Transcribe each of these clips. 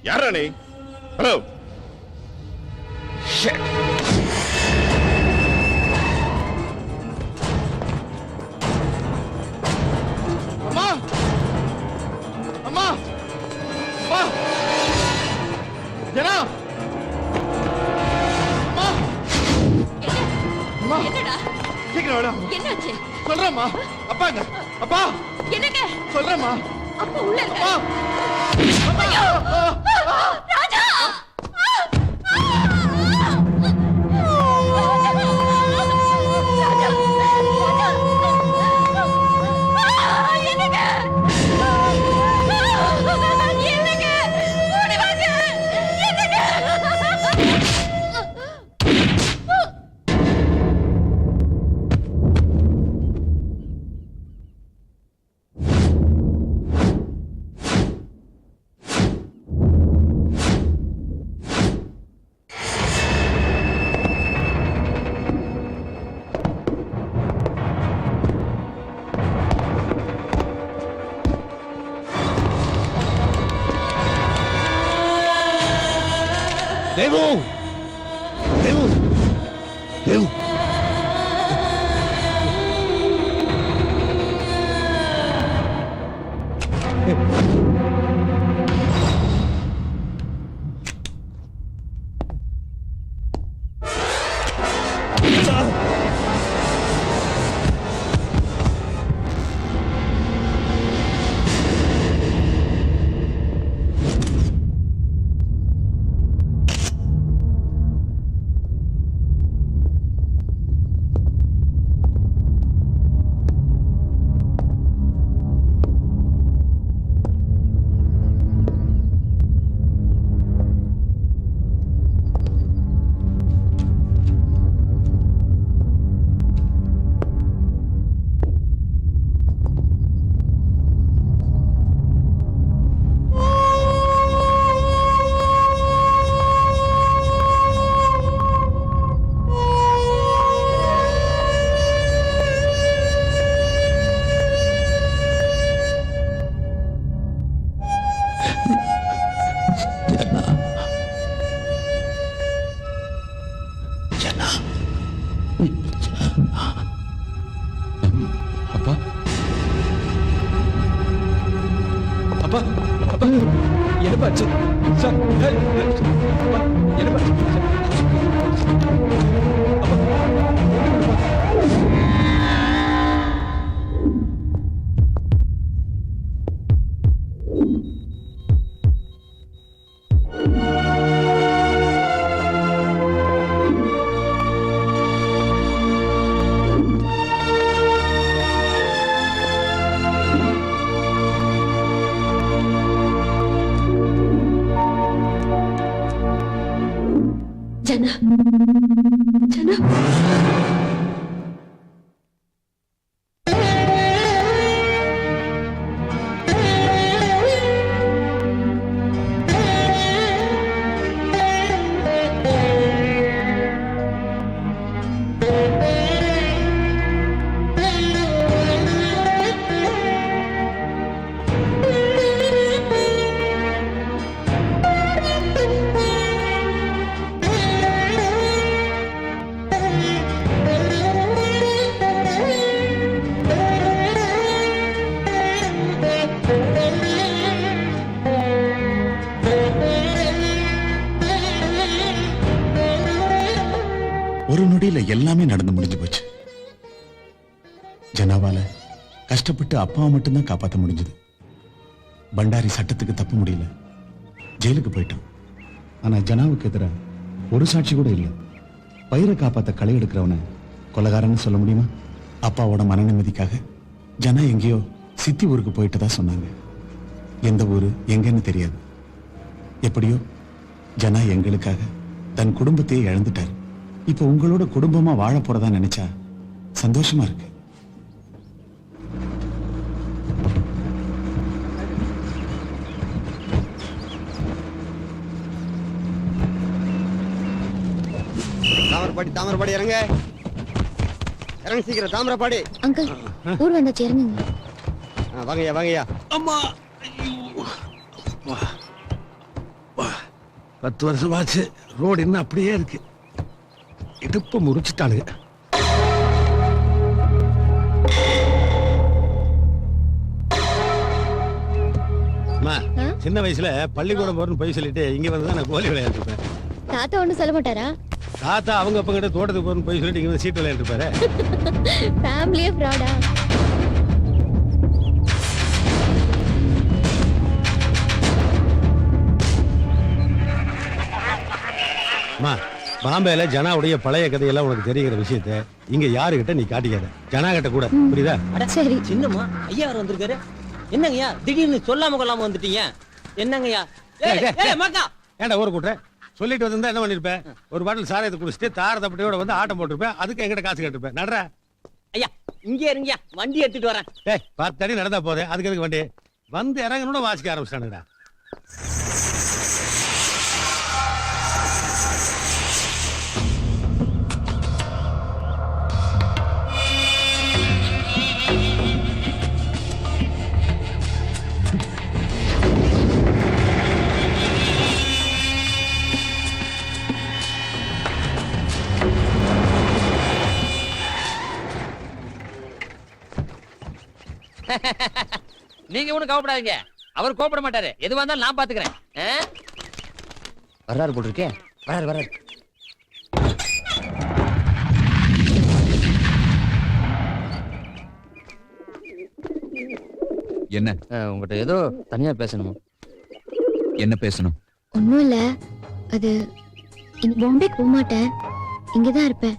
யாரா நீ? ஹலோ. அம்மா அம்மா அம்மா ஜனா அம்மா அம்மா என்னடா? சீக்கிரம் வாடா. என்னாச்சு? சொல்றேம்மா. அப்பாங்க. அப்பா என்னங்க? சொல்றேம்மா. அப்பா உள்ள இருக்க. அப்பா அப்பா. ராஜா! தேவு தேவு தேவு அப்பா அப்பா அப்பா என்ன பாச்சு சார் என்ன பாச்சு ஜனா ஜனா ஒரு நொடியில எல்லாமே நடந்து முடிஞ்சு போச்சு. ஜனாவால கஷ்டப்பட்டு அப்பாவை மட்டும்தான் காப்பாற்ற முடிஞ்சது. பண்டாரி சட்டத்துக்கு தப்ப முடியல, ஜெயிலுக்கு போயிட்டான். ஆனா ஜனாவுக்கு எதிராக ஒரு சாட்சி கூட இல்லை. பயிரை காப்பாத்த களை எடுக்கிறவனை கொலைகாரன்னு சொல்ல முடியுமா? அப்பாவோட மன நிம்மதிக்காக ஜனா எங்கேயோ சித்தி ஊருக்கு போயிட்டதா சொன்னாங்க. எந்த ஊரு எங்கன்னு தெரியாது. எப்படியோ ஜனா எங்களுக்காக தன் குடும்பத்தையே இழந்துட்டார். இப்ப உங்களோட குடும்பமா வாழ போறதா நினைச்சா சந்தோஷமா இருக்கு. தாமரப்பாடி இறங்க சீக்கிரம். தாமரப்பாடி அங்கிள் ஊர் வந்தாச்சு, இறங்குங்க. வாங்கய்யா. அம்மா 10 வருஷமாச்சு, ரோடு இன்னும் அப்படியே இருக்கு. இடுப்பு முறிச்சிட்டானுங்க. அம்மா, ஆ? சின்ன வயசுல பள்ளிக்கூடம் போறேன்னு போய் சொல்லிட்டு இங்க வந்து தான் நான் கோலி விளையாண்டுருப்பேன். தாத்தா ஒண்ணும் சொல்ல மாட்டாரா? தாத்தா அவங்க அப்பா கிட்ட தோட்டத்துக்கு போறேன்னு போய் சொல்லிட்டு இங்க வந்து சீட்டு விளையாண்டுருப்பாரு. ஃபேமிலியே ஃப்ராடா? அம்மா, பாம்பேல ஜனாவுடைய பழைய கதையெல்லாம் உனக்கு தெரிகிற விஷயத்த இங்க யாருகிட்ட நீ காட்டிக்காத. ஜனா கிட்ட கூட, புரியுதா? சரி. சின்னம்மா ஐயா அவர் வந்திருக்காரு. என்னங்கய்யா திடீர்னு சொல்லாம கொள்ளாம வந்துட்டீங்க? என்னங்கய்யா? மக்கா ஏன்டா ஊரை கூட்டுற? சொல்லிட்டு வந்திருந்தா என்ன பண்ணிருப்பேன்? ஒரு பாட்டில் சாராயத்தை குடிச்சிட்டு தார தப்பட்டியோட வந்து ஆட்டம் போட்டிருப்பேன். அதுக்கு எங்கிட்ட காசு கேட்டிருப்பேன். நடரா. ஐயா இங்கே இருங்கய்யா, வண்டி எடுத்துட்டு வரேன். டேய், 10 அடி நடந்தா போதே, அதுக்கு எதுக்கு வண்டி? வந்து இறங்கணும்னு வாசிக்க ஆரம்பிச்சிட்டானுடா. நீங்க ஒண்ணும் கவலைப்படாதீங்க, அவர் கோபப்பட மாட்டாரு. எதுவா இருந்தாலும் நான் பாத்துக்கிறேன். வர்றாரு போல் இருக்கே. வர்றாரு. என்ன உங்ககிட்ட ஏதோ தனியா பேசணுமா? என்ன பேசணும்? ஒண்ணும் இல்ல. அது இனி பாம்பேக்கு போக மாட்டேன், இங்கதான் இருப்பேன்.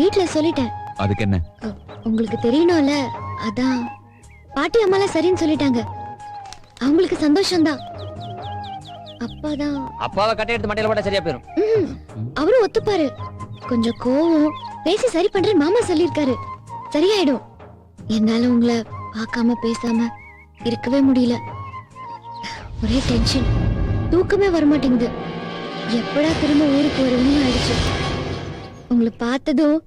வீட்ல சொல்லிட்டேன். அதுக்கு என்ன? உங்களுக்கு தெரியணும்ல, அதான். பாட்டி அம்மாலாம் சரின்னு சொல்லிட்டாங்க. அவங்களுக்கு சந்தோஷம்தான். அப்பாதான். அப்பாவை கட்டை எடுத்து மண்டையில போட்டா சரியா போயிரும். அவரும் ஒத்துப்பாரு. கொஞ்சம் கோவம், பேசி சரி பண்றேன்னு மாமா சொல்லிருக்காரு. சரியாயிடும். என்னால உங்களை பார்க்காம பேசாம இருக்கவே முடியல. ஒரே டென்ஷன், தூக்கமே வரமாட்டேங்குது. எப்படா திரும்ப ஊருக்கு வருவேன்னு ஆயிடுச்சு. உங்களை பார்த்ததும்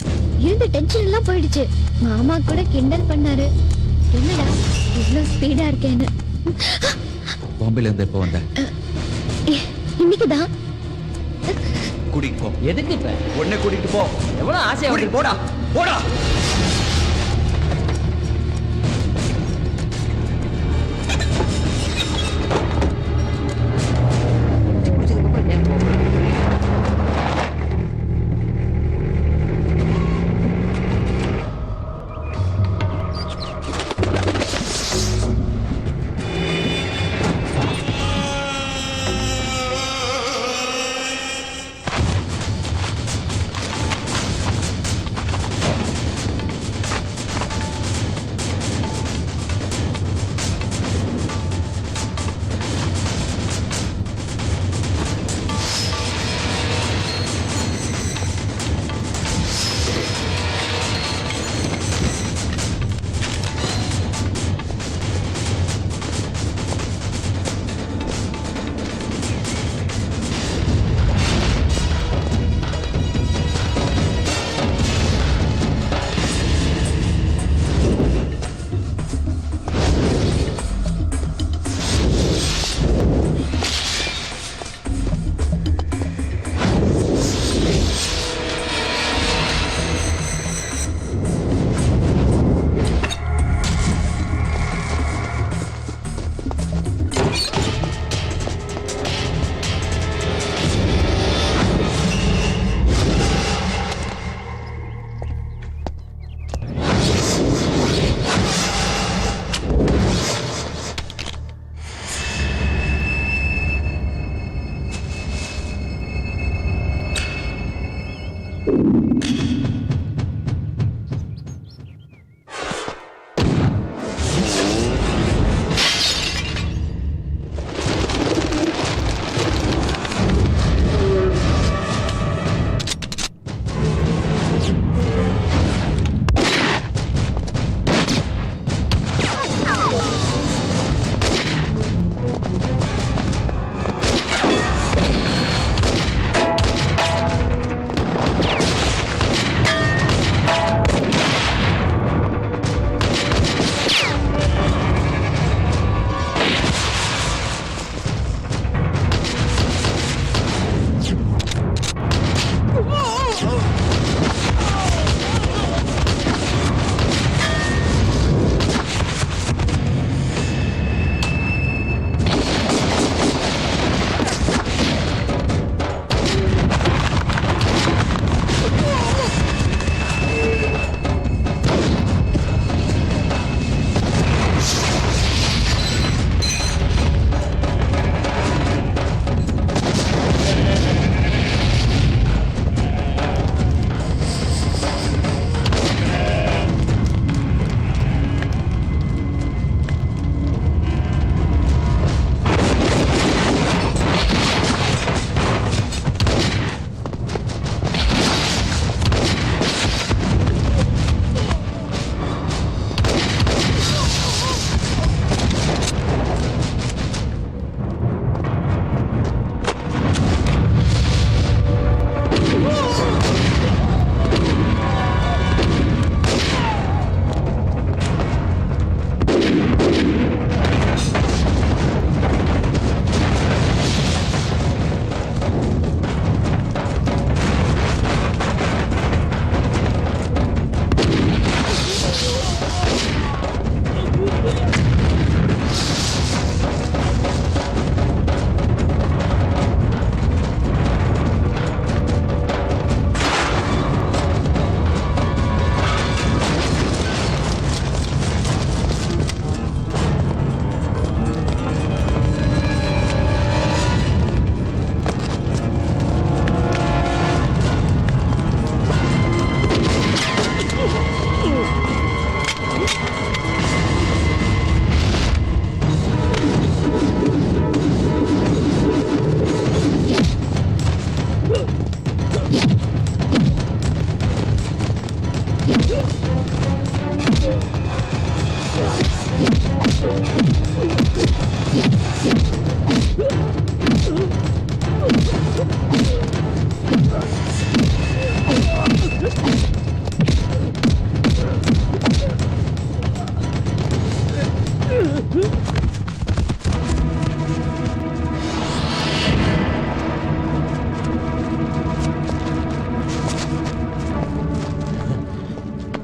இருந்த டென்ஷன் எல்லாம் போயிடுச்சு. மாமா கூட கிண்டல் பண்ணாரு, என்னடா இவ்வளவு ஸ்பீடா இருக்கேன்னு. பாம்பேல இருந்து எப்போ வந்த? இன்னைக்குதான். கூட்டிட்டு போ. எதுக்கு இப்ப? உடனே கூட்டிட்டு போ. எவ்வளவு ஆசையா வந்து போடா போடா.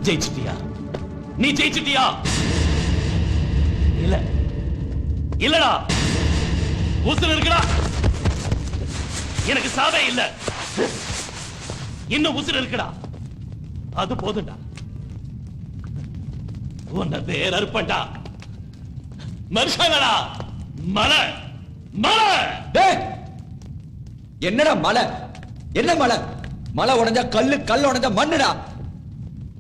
ஜெயிச்சிட்டியா? நீ ஜெயிச்சிட்டியா? இல்ல இல்லடா, உசுர் இருக்குடா. எனக்கு சாவே இல்ல, இன்னும் உசுர் இருக்குடா. அது போதும்டா, உன்னை வேற அறுப்பண்டா. மனுஷங்களா, மலை மலை. டேய், என்னடா மலை? என்ன மலை? மலை உடைஞ்சா கல்லு, கல் உடைஞ்சா மண்ணுடா.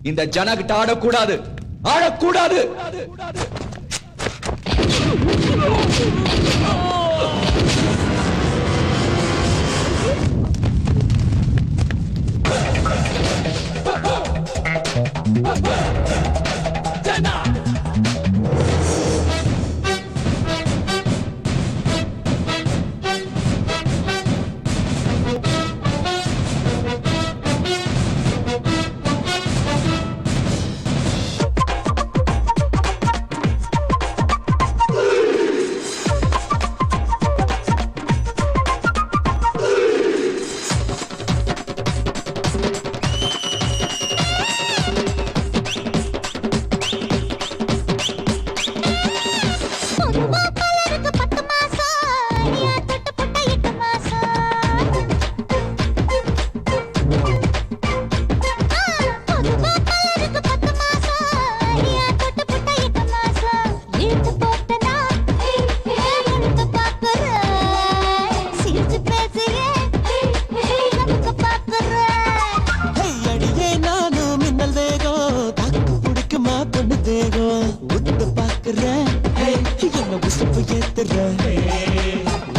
இந்த ஜனா கிட்ட ஆடக்கூடாது, ஆடக்கூடாது.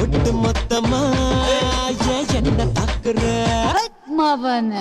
ஒட்டு மொத்தமா என்ன தாக்குற மவன